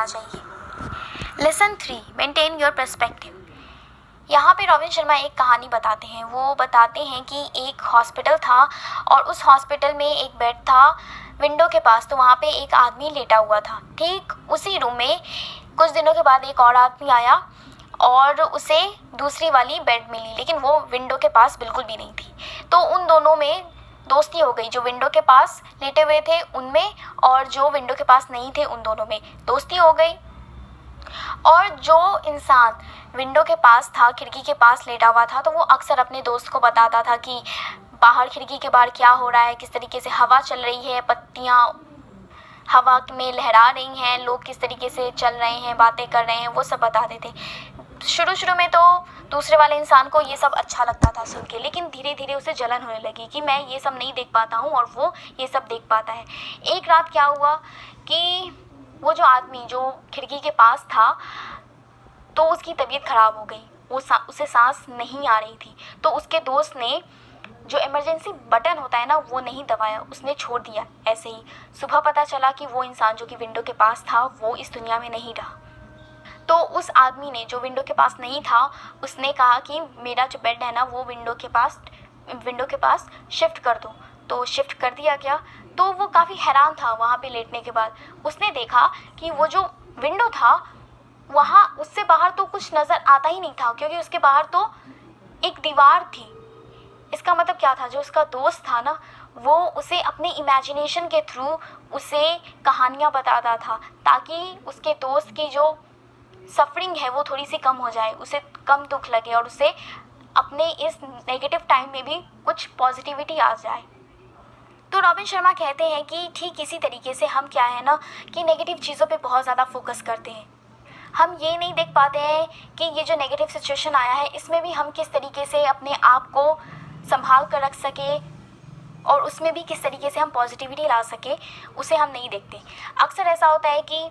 जाना चाहिए। Lesson 3, maintain your perspective. यहाँ पे रॉबिन शर्मा एक कहानी बताते हैं। वो बताते हैं कि एक हॉस्पिटल था और उस हॉस्पिटल में एक बेड था विंडो के पास, तो वहाँ पे एक आदमी लेटा हुआ था। ठीक उसी रूम में कुछ दिनों के बाद एक और आदमी आया और उसे दूसरी वाली बेड मिली, लेकिन वो विंडो के पास बिल्कुल भी नहीं थी। तो उन दोनों में दोस्ती हो गई, जो विंडो के पास लेटे हुए थे उनमें और जो विंडो के पास नहीं थे उन दोनों में दोस्ती हो गई। और जो इंसान विंडो के पास था, खिड़की के पास लेटा हुआ था, तो वो अक्सर अपने दोस्त को बताता था कि बाहर खिड़की के बाहर क्या हो रहा है, किस तरीके से हवा चल रही है, पत्तियाँ हवा में लहरा रही हैं, लोग किस तरीके से चल रहे हैं, बातें कर रहे हैं, वो सब बताते थे। शुरू में तो दूसरे वाले इंसान को ये सब अच्छा लगता था सुन के, लेकिन धीरे धीरे उसे जलन होने लगी कि मैं ये सब नहीं देख पाता हूँ और वो ये सब देख पाता है। एक रात क्या हुआ कि वो जो आदमी जो खिड़की के पास था, तो उसकी तबीयत ख़राब हो गई, उसे सांस नहीं आ रही थी। तो उसके दोस्त ने जो इमरजेंसी बटन होता है ना, वो नहीं दबाया, उसने छोड़ दिया ऐसे ही। सुबह पता चला कि वो इंसान जो कि विंडो के पास था वो इस दुनिया में नहीं रहा। तो उस आदमी ने, जो विंडो के पास नहीं था, उसने कहा कि मेरा जो बेड है ना वो विंडो के पास शिफ्ट कर दो। तो शिफ्ट कर दिया गया। तो वो काफ़ी हैरान था वहाँ पे लेटने के बाद। उसने देखा कि वो जो विंडो था वहाँ उससे बाहर तो कुछ नज़र आता ही नहीं था, क्योंकि उसके बाहर तो एक दीवार थी। इसका मतलब क्या था, जो उसका दोस्त था ना, वो उसे अपने इमेजिनेशन के थ्रू उसे कहानियाँ बताता था, ताकि उसके दोस्त की जो सफरिंग है वो थोड़ी सी कम हो जाए, उसे कम दुख लगे और उसे अपने इस नेगेटिव टाइम में भी कुछ पॉजिटिविटी आ जाए। तो रॉबिन शर्मा कहते हैं कि ठीक इसी तरीके से हम क्या है ना कि नेगेटिव चीज़ों पे बहुत ज़्यादा फोकस करते हैं। हम ये नहीं देख पाते हैं कि ये जो नेगेटिव सिचुएशन आया है इसमें भी हम किस तरीके से अपने आप को संभाल कर रख सके और उसमें भी किस तरीके से हम पॉजिटिविटी ला सके, उसे हम नहीं देखते। अक्सर ऐसा होता है कि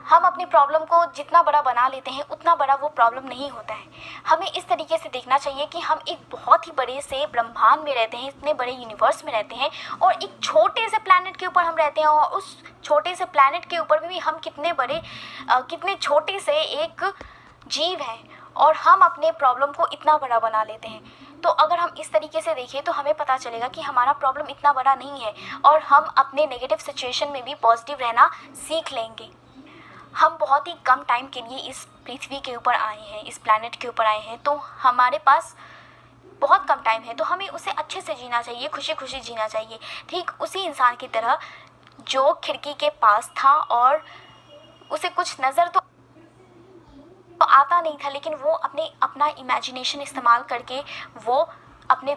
हम अपनी प्रॉब्लम को जितना बड़ा बना लेते हैं उतना बड़ा वो प्रॉब्लम नहीं होता है। हमें इस तरीके से देखना चाहिए कि हम एक बहुत ही बड़े से ब्रह्मांड में रहते हैं, इतने बड़े यूनिवर्स में रहते हैं, और एक छोटे से प्लैनेट के ऊपर हम रहते हैं, और उस छोटे से प्लैनेट के ऊपर भी हम कितने छोटे से एक जीव हैं, और हम अपने प्रॉब्लम को इतना बड़ा बना लेते हैं। तो अगर हम इस तरीके से देखें तो हमें पता चलेगा कि हमारा प्रॉब्लम इतना बड़ा नहीं है, और हम अपने नेगेटिव सिचुएशन में भी पॉजिटिव रहना सीख लेंगे। हम बहुत ही कम टाइम के लिए इस पृथ्वी के ऊपर आए हैं, इस प्लैनेट के ऊपर आए हैं, तो हमारे पास बहुत कम टाइम है, तो हमें उसे अच्छे से जीना चाहिए, खुशी खुशी जीना चाहिए। ठीक उसी इंसान की तरह जो खिड़की के पास था और उसे कुछ नज़र तो आता नहीं था, लेकिन वो अपना इमेजिनेशन इस्तेमाल करके वो अपने